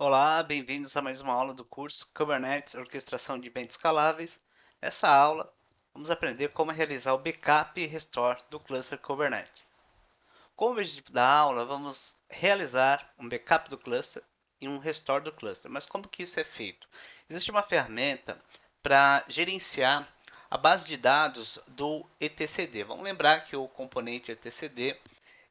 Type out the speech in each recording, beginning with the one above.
Olá, bem-vindos a mais uma aula do curso Kubernetes Orquestração de Ambientes Escaláveis. Nessa aula, vamos aprender como realizar o backup e restore do cluster Kubernetes. Como objetivo da aula, vamos realizar um backup do cluster e um restore do cluster. Mas como que isso é feito? Existe uma ferramenta para gerenciar a base de dados do etcd. Vamos lembrar que o componente etcd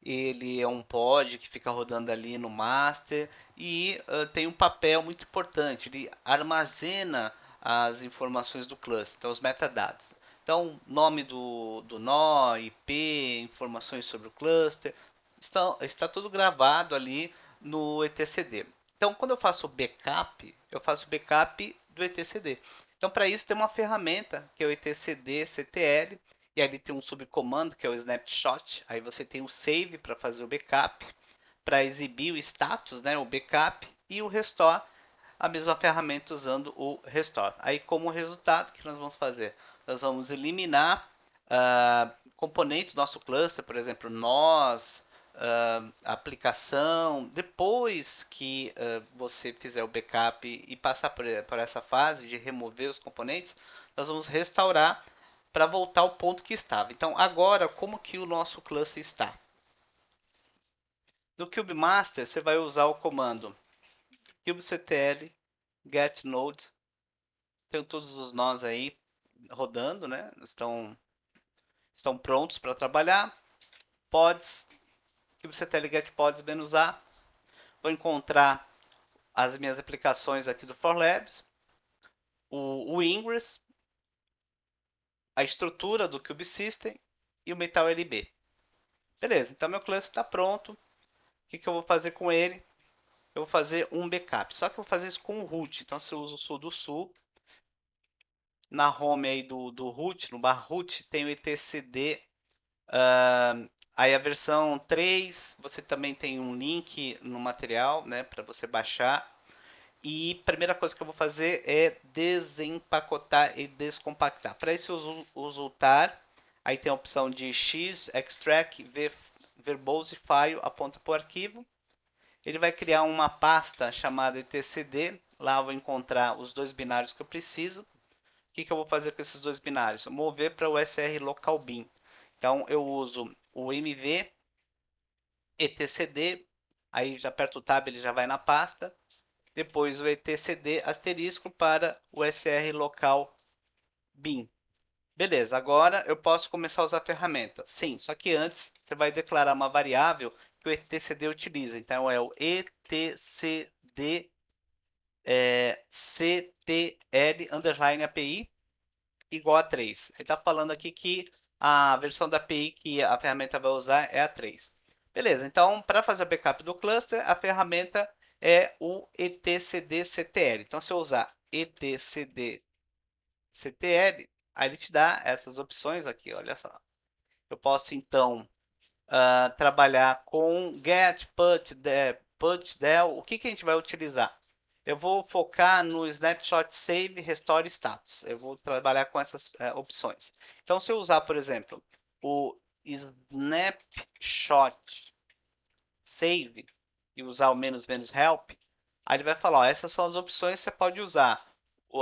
ele é um pod que fica rodando ali no master e tem um papel muito importante. Ele armazena as informações do cluster, então os metadados. Então, nome do nó, IP, informações sobre o cluster, está tudo gravado ali no etcd. Então, quando eu faço backup do etcd. Então, para isso, tem uma ferramenta que é o etcd-ctl, e ali tem um subcomando que é o snapshot. Aí você tem o save para fazer o backup, para exibir o status, né, o backup, e o restore, a mesma ferramenta usando o restore. Aí, como resultado, o que nós vamos fazer? Nós vamos eliminar componentes do nosso cluster, por exemplo, nós, aplicação. Depois que você fizer o backup e passar por essa fase de remover os componentes, nós vamos restaurar para voltar ao ponto que estava. Então, agora, como que o nosso cluster está? No KubeMaster, você vai usar o comando kubectl get nodes. Tem todos os nós aí rodando, né? Estão prontos para trabalhar. Pods, kubectl get pods "-a". Vou encontrar as minhas aplicações aqui do ForLabs, o Ingress, a estrutura do kubesystem e o MetalLB. Beleza, então meu cluster está pronto. O que eu vou fazer com ele? Eu vou fazer um backup. Só que eu vou fazer isso com o root. Então, se eu uso o sudo sul, na home aí do root, no bar root, tem o etcd. Aí a versão 3, você também tem um link no material, né, para você baixar. E a primeira coisa que eu vou fazer é desempacotar e descompactar. Para isso eu uso o tar. Aí tem a opção de x, extract, verbose file, aponta para o arquivo. Ele vai criar uma pasta chamada etcd. Lá eu vou encontrar os dois binários que eu preciso. O que eu vou fazer com esses dois binários? Mover para o SR local bin. Então eu uso o mv etcd, aí já aperto o tab, ele já vai na pasta. Depois o etcd asterisco para o SR local bin. Beleza, agora eu posso começar a usar a ferramenta. Sim, só que antes você vai declarar uma variável que o etcd utiliza. Então é o etcd ctl underline API igual a 3. Ele está falando aqui que a versão da API que a ferramenta vai usar é a 3. Beleza, então para fazer o backup do cluster, a ferramenta é o etcd-ctl. Então se eu usar etcd-ctl, aí ele te dá essas opções aqui, olha só. Eu posso então trabalhar com get, put, del. O que a gente vai utilizar? Eu vou focar no snapshot save, restore status. Eu vou trabalhar com essas opções. Então, se eu usar, por exemplo, o snapshot save e usar o menos menos help, aí ele vai falar, ó, essas são as opções que você pode usar.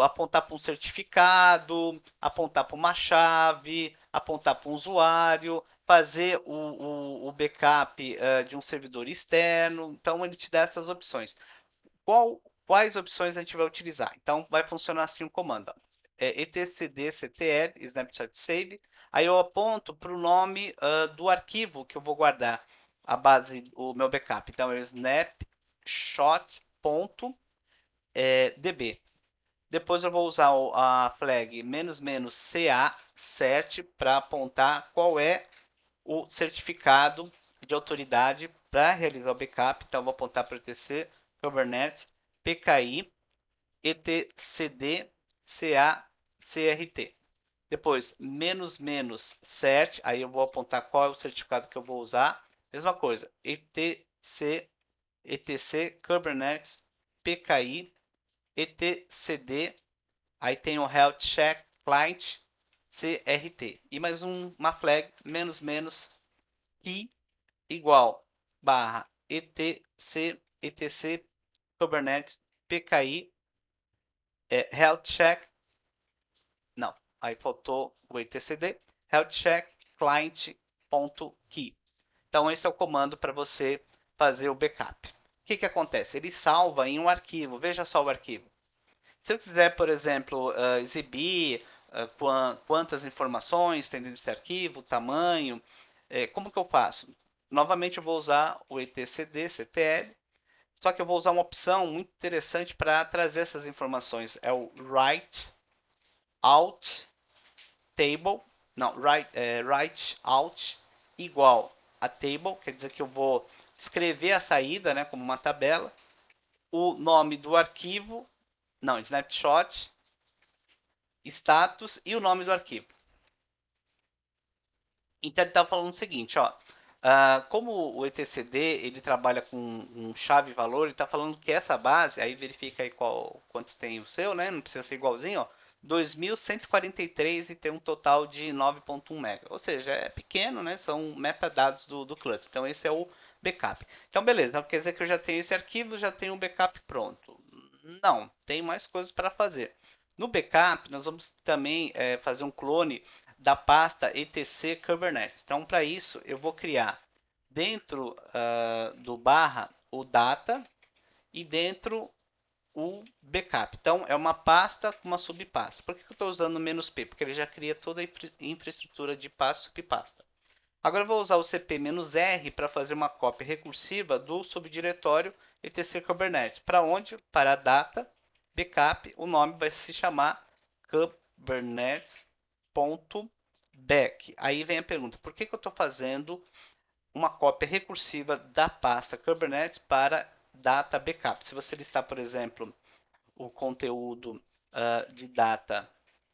Apontar para um certificado, apontar para uma chave, apontar para um usuário, fazer o backup de um servidor externo. Então, ele te dá essas opções. Quais opções a gente vai utilizar? Então, vai funcionar assim o comando. Etcd-ctl, snapshot save. Aí eu aponto para o nome do arquivo que eu vou guardar a base, o meu backup. Então, é snapshot.db. Depois eu vou usar a flag "-ca cert" para apontar qual é o certificado de autoridade para realizar o backup. Então, eu vou apontar para o etc Kubernetes PKI etcd cert. Depois, menos menos cert, aí eu vou apontar qual é o certificado que eu vou usar. Mesma coisa, etc Kubernetes PKI etcd, aí tem o health check client crt. E mais uma flag menos menos key igual barra etc Kubernetes PKI health check. Não, aí faltou o etcd health check client.key. Então esse é o comando para você fazer o backup. O que acontece? Ele salva em um arquivo. Veja só o arquivo. Se eu quiser, por exemplo, exibir quantas informações tem dentro desse arquivo, tamanho, como que eu faço? Novamente eu vou usar o etcd/ctl, só que eu vou usar uma opção muito interessante para trazer essas informações. É o write out table, não, write out igual a table, quer dizer que eu vou escrever a saída, né, como uma tabela, o nome do arquivo, não, snapshot, status e o nome do arquivo. Então ele está falando o seguinte, ó, como o etcd ele trabalha com um chave valor, ele está falando que essa base, aí verifica aí quantos tem o seu, né? Não precisa ser igualzinho, ó. 2.143 e tem um total de 9.1 MB. Ou seja, é pequeno, né? São metadados do cluster. Então esse é o backup. Então beleza, então quer dizer que eu já tenho esse arquivo, já tenho um backup pronto. Não, tem mais coisas para fazer. No backup, nós vamos também fazer um clone da pasta etc Kubernetes. Então, para isso, eu vou criar dentro do barra o data e dentro o backup. Então, é uma pasta com uma subpasta. Por que eu estou usando "-p"? Porque ele já cria toda a infraestrutura de pasta e subpasta. Agora eu vou usar o "-r" para fazer uma cópia recursiva do subdiretório etc Kubernetes. Para onde? Para a data backup. O nome vai se chamar kubernetes.back. Aí vem a pergunta, por que eu estou fazendo uma cópia recursiva da pasta Kubernetes para data backup? Se você listar, por exemplo, o conteúdo de data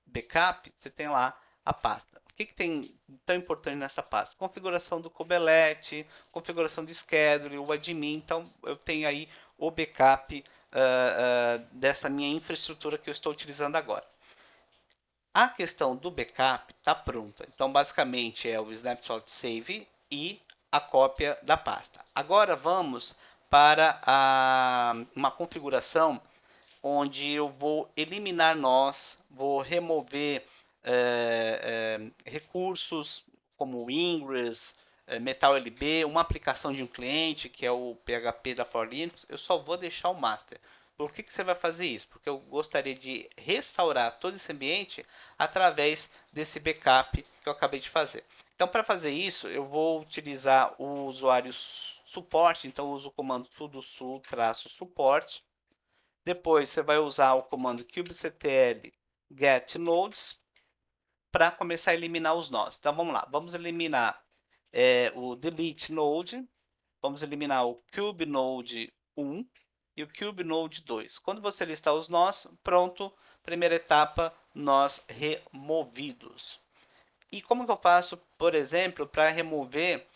backup, você tem lá a pasta. O que tem tão importante nessa pasta? Configuração do Kubernetes, configuração de schedule, o admin. Então, eu tenho aí o backup dessa minha infraestrutura que eu estou utilizando agora. A questão do backup está pronta. Então, basicamente, é o snapshot save e a cópia da pasta. Agora, vamos para uma configuração onde eu vou eliminar nós, vou remover recursos como o Ingress, MetalLB, uma aplicação de um cliente, que é o PHP da For Linux, eu só vou deixar o master. Por que você vai fazer isso? Porque eu gostaria de restaurar todo esse ambiente através desse backup que eu acabei de fazer. Então, para fazer isso, eu vou utilizar o usuário suporte, então eu uso o comando sudo sul-suporte. Depois você vai usar o comando kubectl get nodes para começar a eliminar os nós. Então vamos lá, vamos eliminar o delete node, vamos eliminar o kubnode 1 e o kubnode 2. Quando você listar os nós, pronto, primeira etapa, nós removidos. E como que eu faço, por exemplo, para remover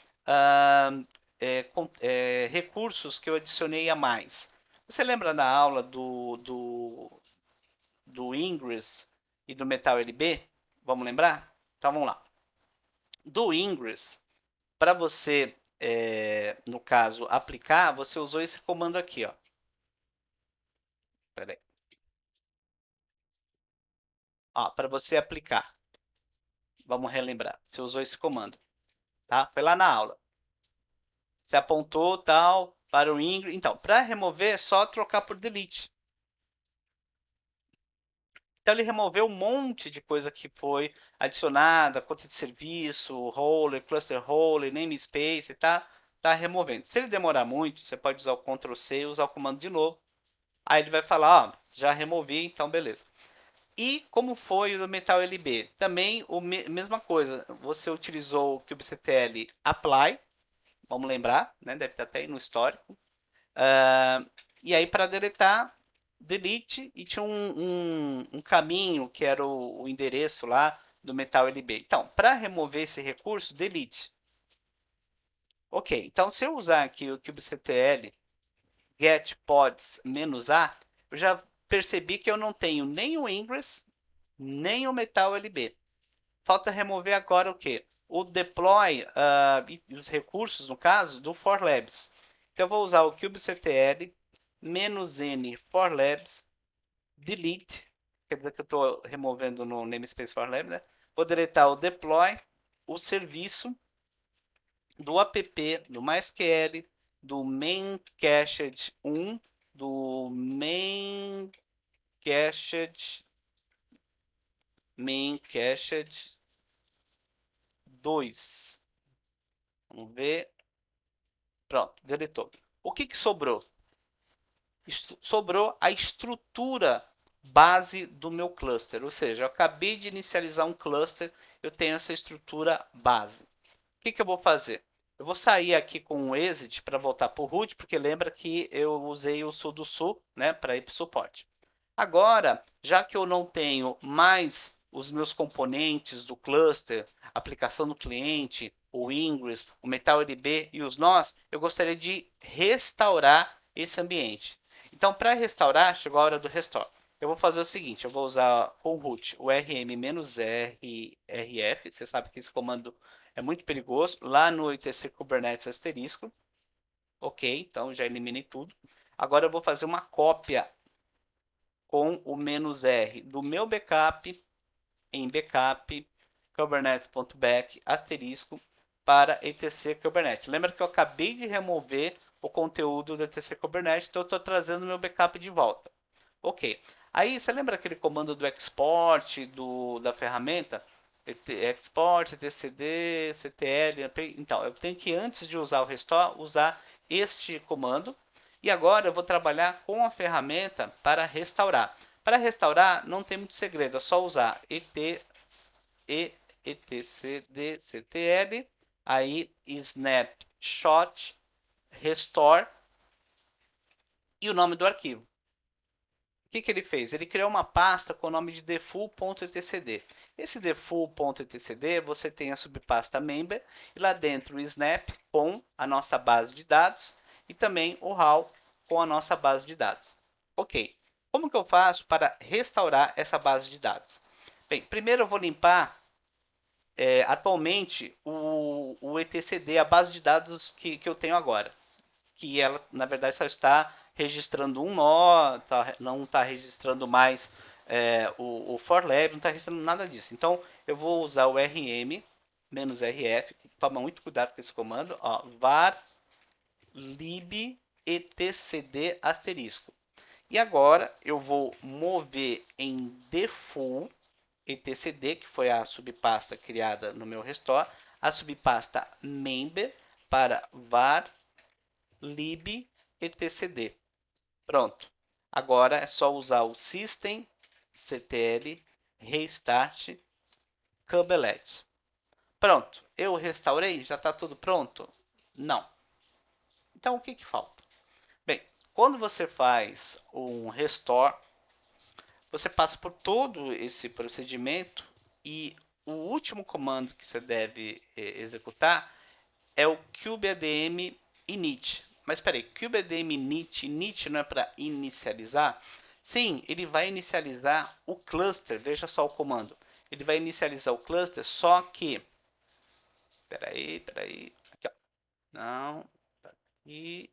recursos que eu adicionei a mais? Você lembra da aula do Ingress e do MetalLB? Vamos lembrar? Então vamos lá. Do Ingress, para você, no caso, aplicar, você usou esse comando aqui, ó. Pera aí. Ó, para você aplicar. Vamos relembrar. Você usou esse comando, tá? Foi lá na aula. Você apontou tal para o Ingress. Então, para remover é só trocar por delete. Então ele removeu um monte de coisa que foi adicionada, conta de serviço, role, cluster role, namespace, tá removendo. Se ele demorar muito, você pode usar o Ctrl C e usar o comando de novo. Aí ele vai falar, ó, já removi, então beleza. E como foi o MetalLB? Também mesma coisa. Você utilizou o kubectl apply, vamos lembrar, né? Deve estar até aí no histórico. E aí para deletar, delete, e tinha um caminho que era o endereço lá do MetalLB. Então, para remover esse recurso, delete. Ok, então se eu usar aqui o kubectl get pods -a, eu já percebi que eu não tenho nem o Ingress, nem o MetalLB. Falta remover agora o que? O deploy e os recursos, no caso, do For Labs. Então eu vou usar o kubectl "-n for labs, delete", quer dizer que eu estou removendo no namespace for labs, né? Vou deletar o deploy, o serviço do app, do MySQL, do main cached 1, do main cached 2. Vamos ver. Pronto, deletou. O que sobrou? Sobrou a estrutura base do meu cluster, ou seja, eu acabei de inicializar um cluster, eu tenho essa estrutura base. O que eu vou fazer? Eu vou sair aqui com o exit para voltar para o root, porque lembra que eu usei o sudo-su, né, para ir para o suporte. Agora, já que eu não tenho mais os meus componentes do cluster, aplicação do cliente, o Ingress, o MetalLB e os nós, eu gostaria de restaurar esse ambiente. Então, para restaurar, chegou a hora do restore. Eu vou fazer o seguinte, eu vou usar com o root o rm-rrf, você sabe que esse comando é muito perigoso, lá no etc Kubernetes asterisco. Ok, então já eliminei tudo. Agora eu vou fazer uma cópia com o "-r" do meu backup em backup kubernetes.back asterisco para etc Kubernetes. Lembra que eu acabei de remover o conteúdo do etc Kubernetes, então eu estou trazendo meu backup de volta. Ok. Aí, você lembra aquele comando do export da ferramenta? Export, etcd, ctl. Então, eu tenho que, antes de usar o restore, usar este comando. E agora eu vou trabalhar com a ferramenta para restaurar. Para restaurar, não tem muito segredo, é só usar etcdctl, aí snapshot restore e o nome do arquivo. O que ele fez? Ele criou uma pasta com o nome de default.etcd. Esse default.etcd, você tem a subpasta member e lá dentro o snap com a nossa base de dados e também o raw com a nossa base de dados. Ok, como que eu faço para restaurar essa base de dados? Bem, primeiro eu vou limpar atualmente o etcd, a base de dados que eu tenho agora, que ela na verdade só está registrando um nó, não está registrando mais o for lab, não está registrando nada disso. Então eu vou usar o rm-rf, toma muito cuidado com esse comando, ó, var lib etcd asterisco. E agora eu vou mover em default etcd, que foi a subpasta criada no meu restore, a subpasta member para var lib etcd. Pronto. Agora é só usar o systemctl restart kubelet. Pronto. Eu restaurei? Já está tudo pronto? Não. Então o que falta? Bem, quando você faz um restore, você passa por todo esse procedimento e o último comando que você deve executar é o kubeadm init. Mas espera aí, kubeadm init não é para inicializar? Sim, ele vai inicializar o cluster. Veja só o comando. Ele vai inicializar o cluster, só que... Espera aí. Aqui, ó. Não. Aqui.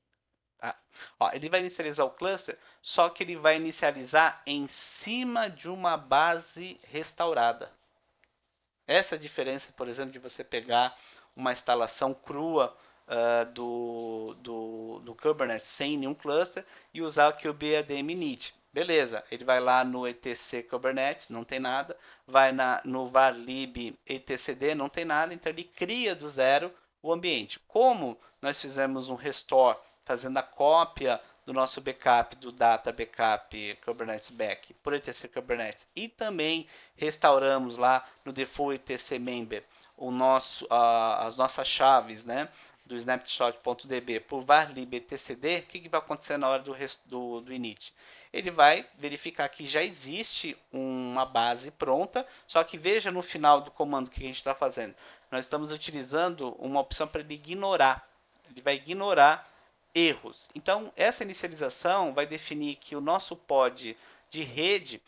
Ah. Ó, ele vai inicializar o cluster, só que ele vai inicializar em cima de uma base restaurada. Essa é a diferença, por exemplo, de você pegar uma instalação crua do Kubernetes sem nenhum cluster e usar o kubeadm init. Beleza, ele vai lá no etc Kubernetes, não tem nada, vai no varlib etcd, não tem nada, então ele cria do zero o ambiente. Como nós fizemos um restore, fazendo a cópia do nosso backup, do data backup Kubernetes back por etc Kubernetes e também restauramos lá no default etc member as nossas chaves, né, do snapshot.db por varlib etcd, o que vai acontecer na hora do init? Ele vai verificar que já existe uma base pronta, só que veja no final do comando que a gente está fazendo. Nós estamos utilizando uma opção para ele ignorar. Ele vai ignorar erros. Então, essa inicialização vai definir que o nosso pod de rede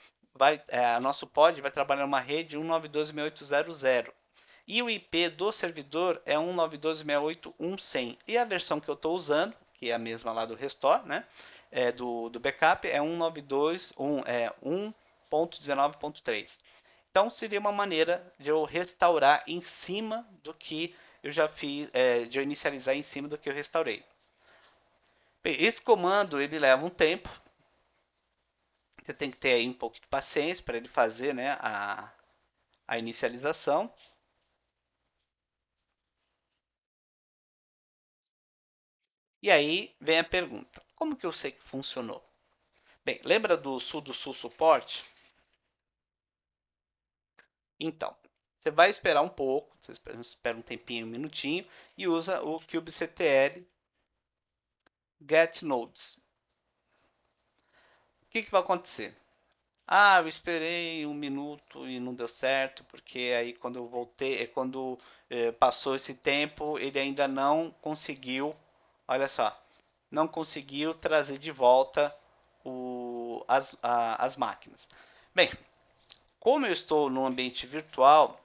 nosso pod vai trabalhar numa rede 192.168.0.0 e o IP do servidor é 192.168.1.100. E a versão que eu estou usando, que é a mesma lá do restore, né, do backup é 1.19.3. Então seria uma maneira de eu restaurar em cima do que eu já fiz, de eu inicializar em cima do que eu restaurei. Bem, esse comando ele leva um tempo. Você tem que ter aí um pouco de paciência para ele fazer, né, a inicialização. E aí vem a pergunta: como que eu sei que funcionou? Bem, lembra do sudo-su suporte? Então, você vai esperar um pouco, você espera um tempinho, um minutinho, e usa o kubectl get nodes. O que, que vai acontecer? Ah, eu esperei um minuto e não deu certo, porque aí quando eu voltei, quando passou esse tempo, ele ainda não conseguiu, olha só, não conseguiu trazer de volta as máquinas. Bem, como eu estou no ambiente virtual,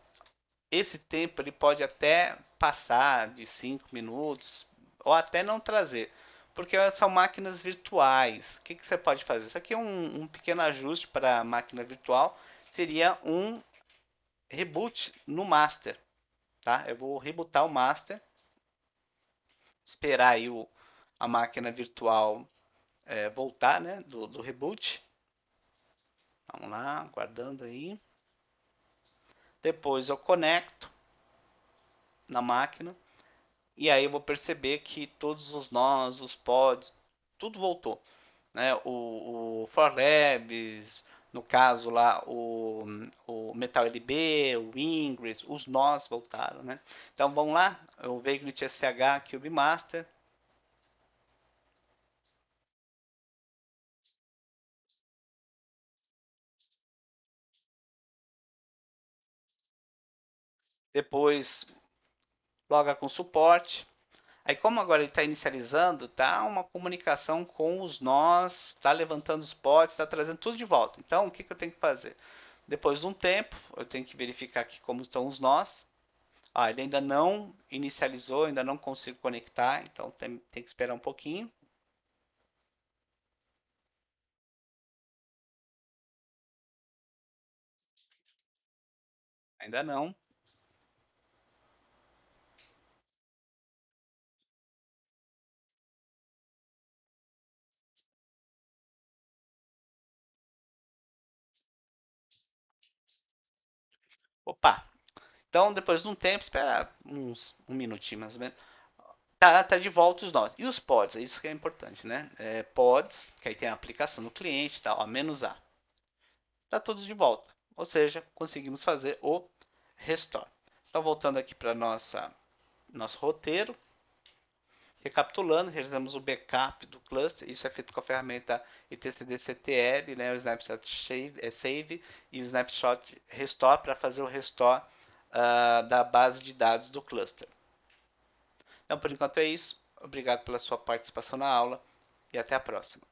esse tempo ele pode até passar de 5 minutos ou até não trazer, porque são máquinas virtuais. O que, que você pode fazer? Isso aqui é um pequeno ajuste para a máquina virtual, seria um reboot no master. Tá? Eu vou rebootar o master, esperar aí a máquina virtual voltar, né, do reboot. Vamos lá, aguardando aí. Depois eu conecto na máquina. E aí eu vou perceber que todos os nós, os pods, tudo voltou. Né? O For Labs, no caso lá, o Metal LB, o Ingress, os nós voltaram. Né? Então vamos lá, o Vagrant SH Cube Master. Depois loga com suporte. Aí como agora ele está inicializando, tá uma comunicação com os nós, está levantando os pods, está trazendo tudo de volta. Então o que, que eu tenho que fazer? Depois de um tempo, eu tenho que verificar aqui como estão os nós. Ah, ele ainda não inicializou, ainda não consigo conectar, então tem que esperar um pouquinho. Ainda não. Opa! Então, depois de um tempo, espera um minutinho mais ou menos. Tá de volta os nós. E os pods, é isso que é importante, né? Pods, que aí tem a aplicação no cliente, tá, ó, menos A. Tá todos de volta. Ou seja, conseguimos fazer o restore. Então, voltando aqui para nosso roteiro, recapitulando, realizamos o backup do cluster. Isso é feito com a ferramenta etcdctl, né, o snapshot save e o snapshot restore para fazer o restore da base de dados do cluster. Então, por enquanto é isso. Obrigado pela sua participação na aula e até a próxima.